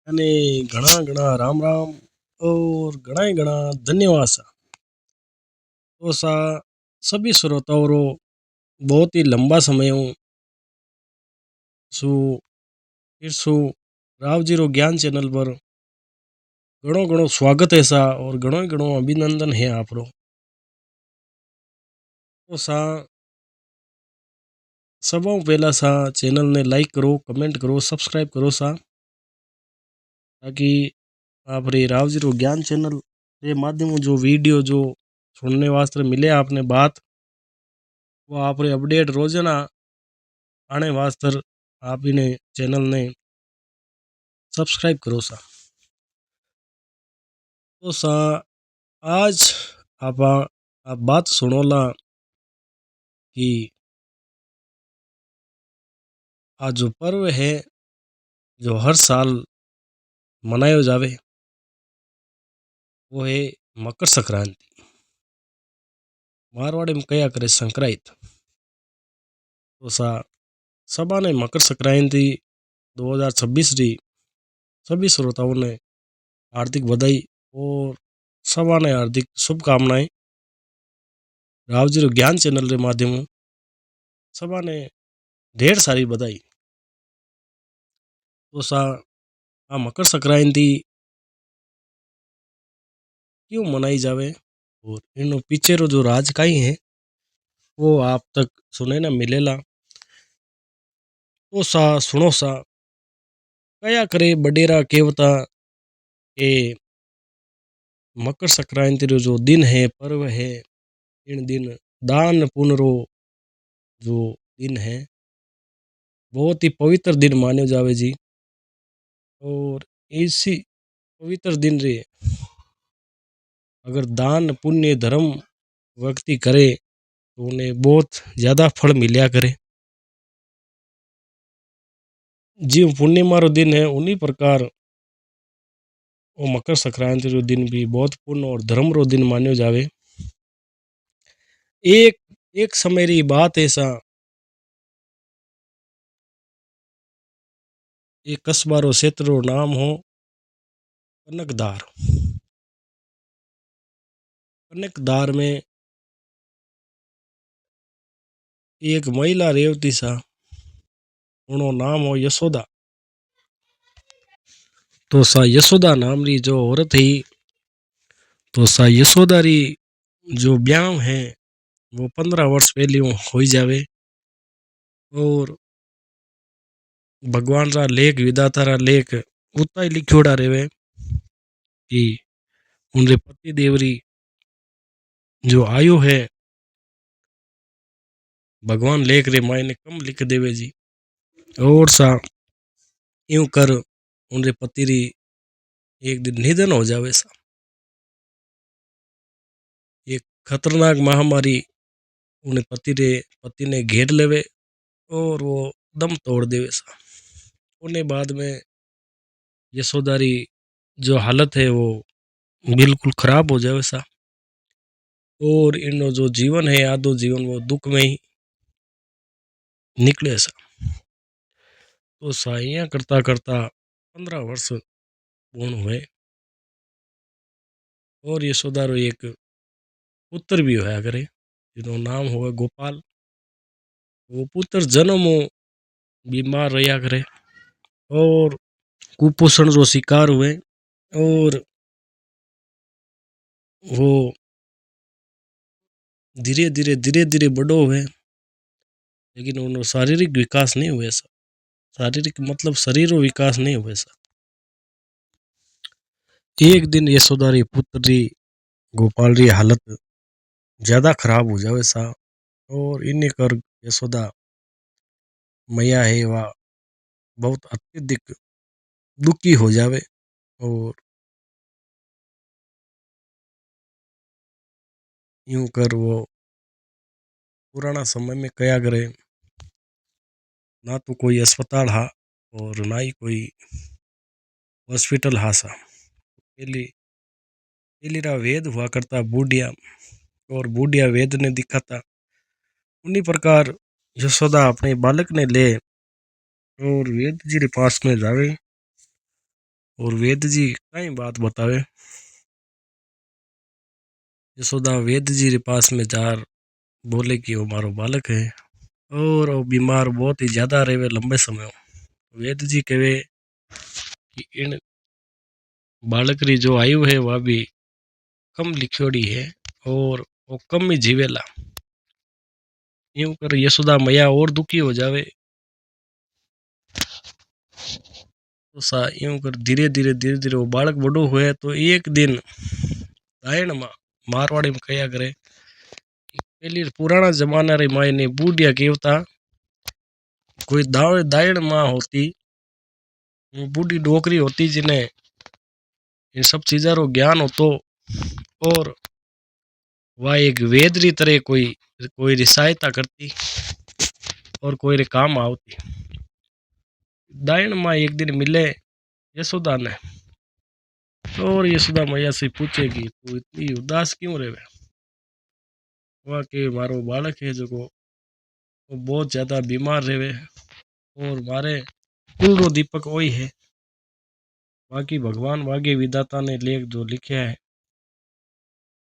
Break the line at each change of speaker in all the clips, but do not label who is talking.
અને ઘણા ઘણા राम राम और घना ही घना धन्यवाद सा। तो सा सभी श्रोताओं रो बहुत ही लंबा समय हूँ सु फिर सु राव जी रो ज्ञान चैनल पर घणो घणो स्वागत है सा और घणो घणो अभिनंदन है आप रो। तो सा सब पहला सा चैनल ने लाइक करो, कमेंट करो, सब्सक्राइब करो सा, ताकि आप रे राव जी रो ज्ञान चैनल के माध्यम जो वीडियो जो सुनने वास्ते मिले आपने बात वो आप रे अपडेट रोजाना आने वास्ते आप इन्हें चैनल ने सब्सक्राइब करो सा। तो सा आज आप बात सुनोला कि आज जो पर्व है जो हर साल मनायो जावे वो है मकर संक्रांति। मारवाड़ी में कया करे संक्रांत। तो सा सबा ने मकर संक्रांति 2026 री सभी श्रोताओं ने हार्दिक बधाई और सबा ने हार्दिक शुभकामनाएं। राव जी रो ज्ञान चैनल के माध्यम सबा ने ढेर सारी बधाई। तो सा आ मकर संक्रांति क्यों मनाई जावे और इनो पीछे रो जो राज काई है वो आप तक सुने ना मिलेला। तो सा सुनो सा कया करे बडेरा केवता के मकर संक्रांति रो जो दिन है पर्व है इन दिन दान पुण्य रो जो दिन है बहुत ही पवित्र दिन माने जावे जी। और इसी पवित्र दिन रे अगर दान पुण्य धर्म व्यक्ति करे तो उन्हें बहुत ज्यादा फल मिलया करे। जी पूर्णिमा रो दिन है उन्हीं प्रकार वो मकर संक्रांति रो दिन भी बहुत पुण्य और धर्म रो दिन मान्यो जावे। एक एक समय री बात ऐसा एक कस्बा रो क्षेत्र रो नाम हो कनकदार। कनकदार में एक महिला रेवती सा उनो नाम हो यशोदा। तो सा यशोदा नाम री जो औरत थी तो सा यशोदा री जो ब्याह है वो 15 वर्ष पहले हो जावे। और भगवान रा लेख विधाता रा लेख उतना ही लिखोड़ा रेवे कि उनरे पति देवरी जो आयु है भगवान लेख रे मायने कम लिख देवे जी। और सा यूं कर उनरे पति री एक दिन निधन हो जावे सा। एक खतरनाक महामारी उन्हें पति ने घेर लेवे और वो दम तोड़ देवे सा। उन्हें बाद में यशोदा री जो हालत है वो बिल्कुल खराब हो जावे सा। और इनो जो जीवन है आधो जीवन वो दुख में ही निकले सा। तो साइया करता करता 15 वर्ष पूर्ण हुए और यशोदा रो एक पुत्र भी होया करे जिनो नाम हुआ गोपाल। वो पुत्र जन्म बीमार रहा करे और कुपोषण रो शिकार हुए और वो धीरे धीरे बड़ो हुए लेकिन उन्होंने शारीरिक विकास नहीं हुए सा। शारीरिक मतलब शरीर रो विकास नहीं हुए सा। एक दिन यशोदा री पुत्र री गोपाल री हालत ज्यादा खराब हो जावे सा और इन्हें कर यशोदा मैया है वह बहुत अत्यधिक दुखी हो जावे। और यूं कर वो पुराना समय में कया करे ना तो कोई अस्पताल हा और ना ही कोई हॉस्पिटल हा सा। पहली पहली रा वेद हुआ करता बूढ़िया और बूढ़िया वेद ने दिखाता उन्हीं प्रकार यशोदा अपने बालक ने ले और वेद जी के पास में जावे और वेद जी कई बात बतावे। यशोदा वेद जी के पास में जार बोले कि वो मारो बालक है और वो बीमार बहुत ही ज्यादा रहे लंबे समय। वेद जी कहे कि इन बालक री जो आयु है वह भी कम लिखोड़ी है और वो कम ही जीवेला। यूं कर यशोदा मैया और दुखी हो जावे। तो सा यूं कर धीरे धीरे वो बालक बड़ो हुए तो एक दिन दायण मारवाड़ी में कया करे कि पहली पुराना जमाना री माई ने बूढ़िया केवता कोई दायण माँ होती बूढ़ी डोकरी होती जिन्हें इन सब चीजा रो ज्ञान होतो और वह एक वेद री तरह कोई कोई री सहायता करती और कोई रे काम आवती। दायण माँ एक दिन मिले यशोदा ने और यशोदा मैया से पूछे कि तू इतनी उदास क्यों रहे। वह के मारो बालक है जो वो बहुत ज्यादा बीमार रहे और मारे कुल रो दीपक वही है। बाकी भगवान वागे विधाता ने लेख जो लिखा है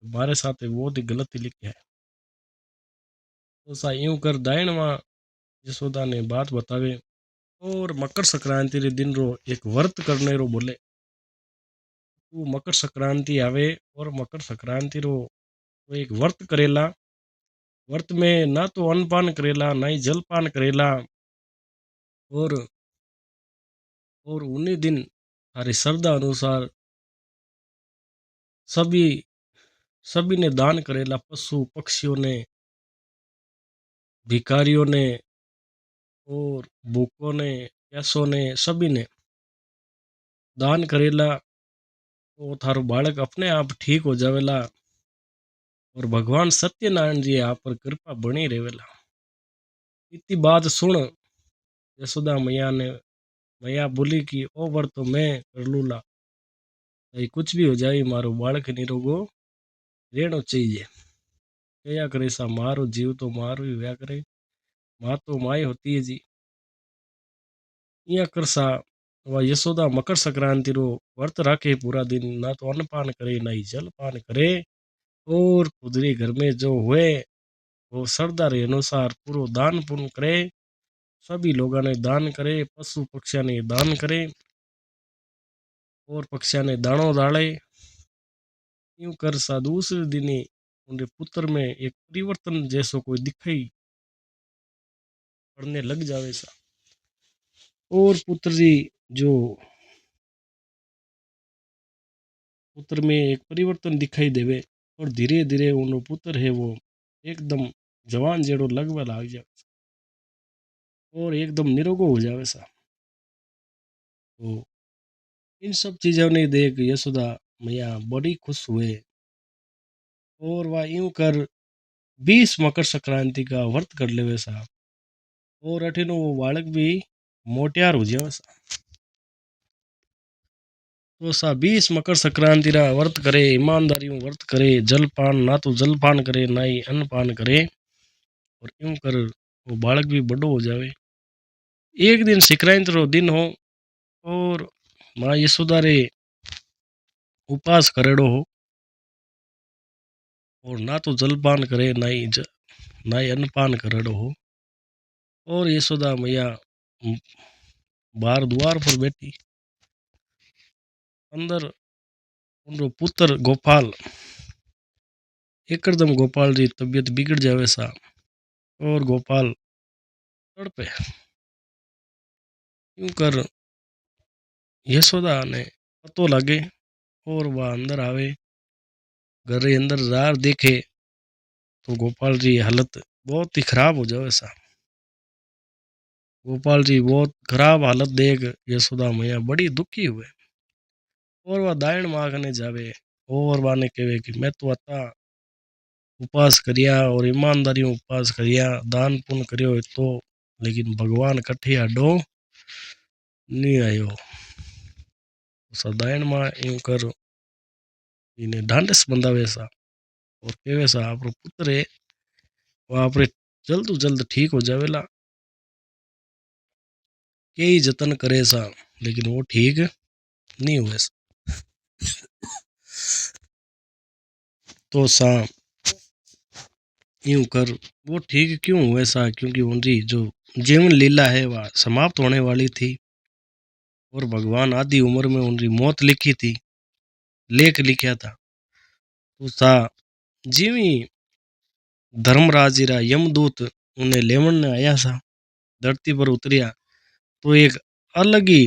हमारे साथ बहुत ही गलत ही लिखा है। तो सा यूं कर दायण माँ यशोदा ने बात बतावे और मकर संक्रांति रे दिन रो एक व्रत करने रो बोले तू मकर संक्रांति आवे और मकर संक्रांति रो तो एक व्रत करेला। व्रत में ना तो अन्नपान करेला ना ही जलपान करेला और उन्हीं दिन थारी श्रद्धा अनुसार सभी सभी ने दान करेला पशु पक्षियों ने भिखारियों ने और भूखों ने प्यासों ने सभी ने दान करेला तो थारो बालक अपने आप ठीक हो जावेला और भगवान सत्यनारायण जी आप पर कृपा बनी रहेला। इतनी बात सुन यशोदा मैया बोली कि ओ वर तो मैं कर लूला चाहे कुछ भी हो जाए मारो बालक निरोगो रहना चाहिए। क्या करे सा मारो जीव तो मारो ही व्या करे माँ तो माई होती है जी। इया कर सा वह यशोदा मकर संक्रांति रो व्रत राखे पूरा दिन ना तो अन्नपान करे ना ही जलपान करे और खुदरे घर में जो हुए वो श्रद्धा रे अनुसार पूरा दान पुण्य करे। सभी लोगों ने दान करे पशु पक्षियों ने दान करे और पक्षियों ने दाणो डाले। यूं कर सा दूसरे दिन ही उनके पुत्र में एक परिवर्तन जैसो कोई दिखाई पड़ने लग जावे सा और पुत्र जी जो पुत्र में एक परिवर्तन दिखाई देवे और धीरे धीरे उन पुत्र है वो एकदम जवान जेड़ो लगवा लाग जाए और एकदम निरोगो हो जावे सा। तो इन सब चीजों ने देख यशोदा मैया बड़ी खुश हुए और वह यूं कर 20 मकर संक्रांति का व्रत कर लेवे सा और अठीनो वो बालक भी मोटियार हो जावे सा। तो सा 20 मकर संक्रांति रा व्रत करे ईमानदारी व्रत करे जलपान ना तो जलपान करे ना ही अन्नपान करे और यूं कर वो बालक भी बड़ो हो जावे। एक दिन संक्रांति रो दिन हो और माँ यशोदा रे उपवास करेड़ो हो और ना तो जलपान करे ना ही अन्नपान करेड़ो हो और यशोदा मैया बाहर द्वार पर बैठी अंदर उनको पुत्र गोपाल एकदम गोपाल जी तबीयत बिगड़ जावे सा और गोपाल तड़पे। यूं कर यशोदा ने पतो लगे और वह अंदर आवे घर के अंदर जार देखे तो गोपाल जी हालत बहुत ही खराब हो जावे सा। गोपाल जी बहुत खराब हालत देख यशोदा मैया बड़ी दुखी हुए और वह दायण मांगने जावे और वाने कहे कि मैं तो अता उपवास करिया और ईमानदारी उपवास करिया दान पुण्य करियो तो लेकिन भगवान कठे आडो नहीं आयो। सदायण मां यूं कर इन्हें ढांढस बंधावे सा और कहे सा आपरो पुत्र है वह आपरे जल्द जल्द ठीक हो जावेला के ही जतन करे सा लेकिन वो ठीक नहीं हुए तो सा यूं कर वो ठीक क्यों हुए सा, क्योंकि उनकी जो जीवन लीला है वह समाप्त होने वाली थी और भगवान आधी उम्र में उनकी मौत लिखी थी, लेख लिखा था। तो सा जीवी धर्मराज रा यमदूत उन्हें लेवन ने आया सा, धरती पर उतरिया तो एक अलग ही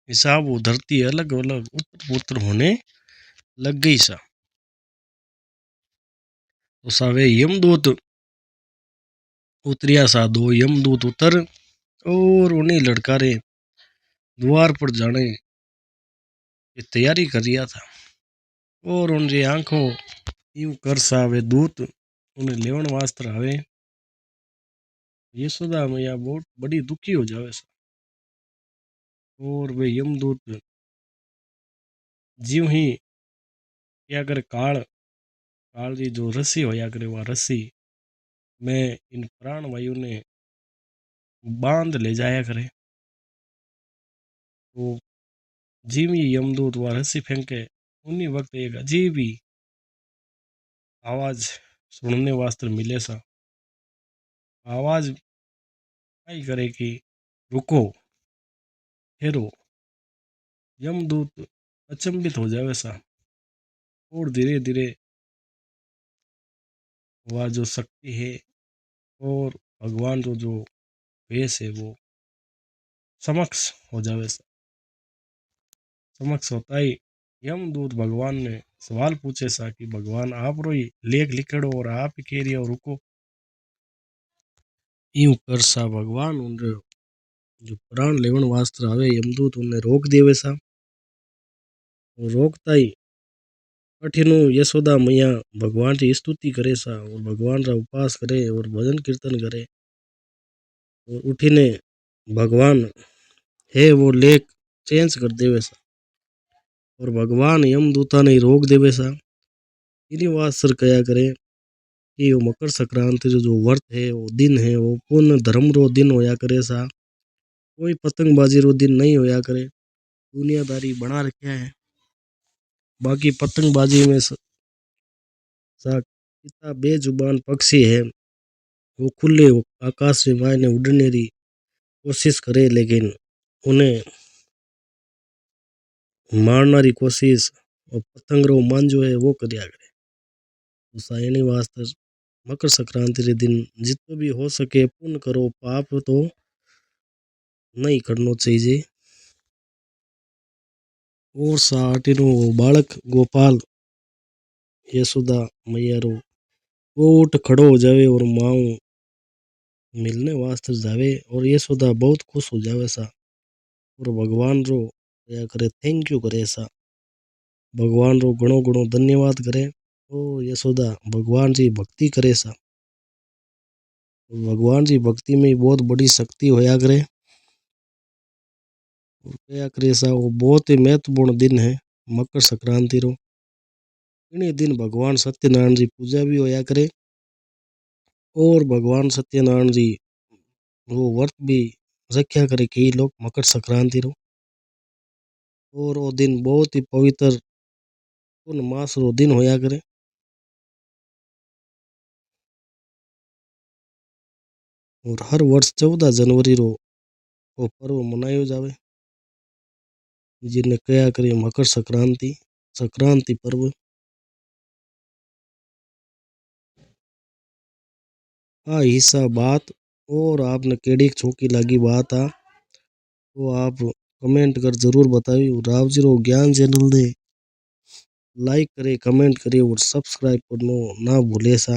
हिसाब वो धरती अलग अलग उत्तर पुत्र होने लग गई सा। तो सा वे यमदूत उतरिया सा, दो यमदूत उतर और उन्हें लड़कारे द्वार पर जाने की तैयारी कर रिया था। और उनकी आंखों यूं कर सा वे दूत उन्हें लेवन वास्ते आवे। यशोदा मैया बहुत बड़ी दुखी हो जावे सा और वे यमदूत जीव ही क्या करे, काल काल की जो रस्सी होया करे वह रस्सी में इन प्राण वायु ने बांध ले जाया करे। तो जीव ही यमदूत वह रस्सी फेंके, उन्हीं वक्त एक अजीब ही आवाज सुनने वास्ते मिले सा। आवाज आई करे कि रुको, ठहरो। यमदूत अचंभित हो जावे सा और धीरे धीरे वह जो शक्ति है और भगवान जो जो वेश है वो समक्ष हो जावे सा। समक्ष होता ही यमदूत भगवान ने सवाल पूछे सा कि भगवान आप रो लेख लिखड़ो और आप ही कह रही हो रुको। यूं कर सा भगवान उन जो प्राण लेवन वास्ते आवे यमदूत उन्हें रोक देवे सा। और रोकता ही कठिनु यशोदा मैया भगवान की स्तुति करे सा और भगवान का उपास करे और भजन कीर्तन करे और उठीने भगवान है वो लेख चेंज कर देवे सा और भगवान यमदूता ने रोक देवे सा। इन्हीं वास्ते कया करे कि वो मकर संक्रांति जो व्रत है वो दिन है वो पूर्ण धर्म रो दिन होया करे सा, कोई पतंगबाजी रो दिन नहीं होया करे। दुनियादारी बना रखा है, बाकी पतंगबाजी में सा कितना बेजुबान पक्षी है वो खुले आकाश में मायने उड़ने की कोशिश करे लेकिन उन्हें मारना री कोशिश और पतंग रो मांझो है वो करया करे। तो सायनी वास्ते मकर संक्रांति के दिन जितना भी हो सके पुण्य करो, पाप तो नहीं करना चाहिए। और साटिनो बालक गोपाल यशोदा मैया रो वो उठ खड़ो हो जावे और माँ मिलने वास्ते जावे और यशोदा बहुत खुश हो जावे सा और भगवान रो क्या करे थैंक यू करे सा, भगवान रो घणो घणो धन्यवाद करे। और यशोदा भगवान जी भक्ति करे सा, भगवान जी भक्ति में बहुत बड़ी शक्ति होया करे और क्या करे सा। वो बहुत ही महत्वपूर्ण दिन है मकर संक्रांति रो। इन्हीं दिन भगवान सत्यनारायण जी पूजा भी होया करे और भगवान सत्यनारायण जी वो व्रत भी रखा करे कई लोग मकर संक्रांति रो। और वो दिन बहुत ही पवित्र मास रो दिन होया करे। और हर वर्ष 14 जनवरी रो वो पर्व मनायो जावे जिन्हें कया करे मकर संक्रांति संक्रांति पर्व। आ हिस्सा बात और आपने केड़ी चौकी लगी बात आ तो आप कमेंट कर जरूर बताइए। राव जी रो ज्ञान चैनल ने लाइक करे कमेंट करे और सब्सक्राइब करना ना भूले सा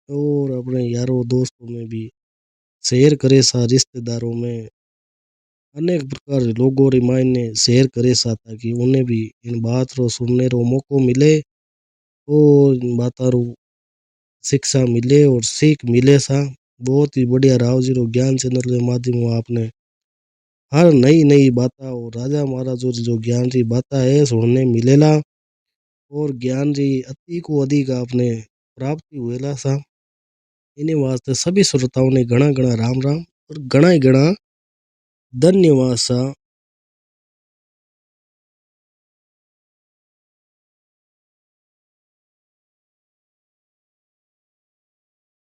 और अपने यारों दोस्तों में भी शेयर करे सा, रिश्तेदारों में अनेक प्रकार लोगों रे मायने शेयर करे सा ताकि उन्हें भी इन बात रो सुनने रो मौको मिले और इन बातों रो शिक्षा मिले और सीख मिले सा। बहुत ही बढ़िया राव जी रो ज्ञान चैनल के माध्यम आपने हर नई नई बातें और राजा महाराजों जो ज्ञान की बातें है सुनने मिलेला और ज्ञान री अति को अधिक आपने प्राप्ति हुएला सा। इन्हीं वास्ते सभी श्रोताओं ने घना घना राम राम और घना ही घना धन्यवाद सा।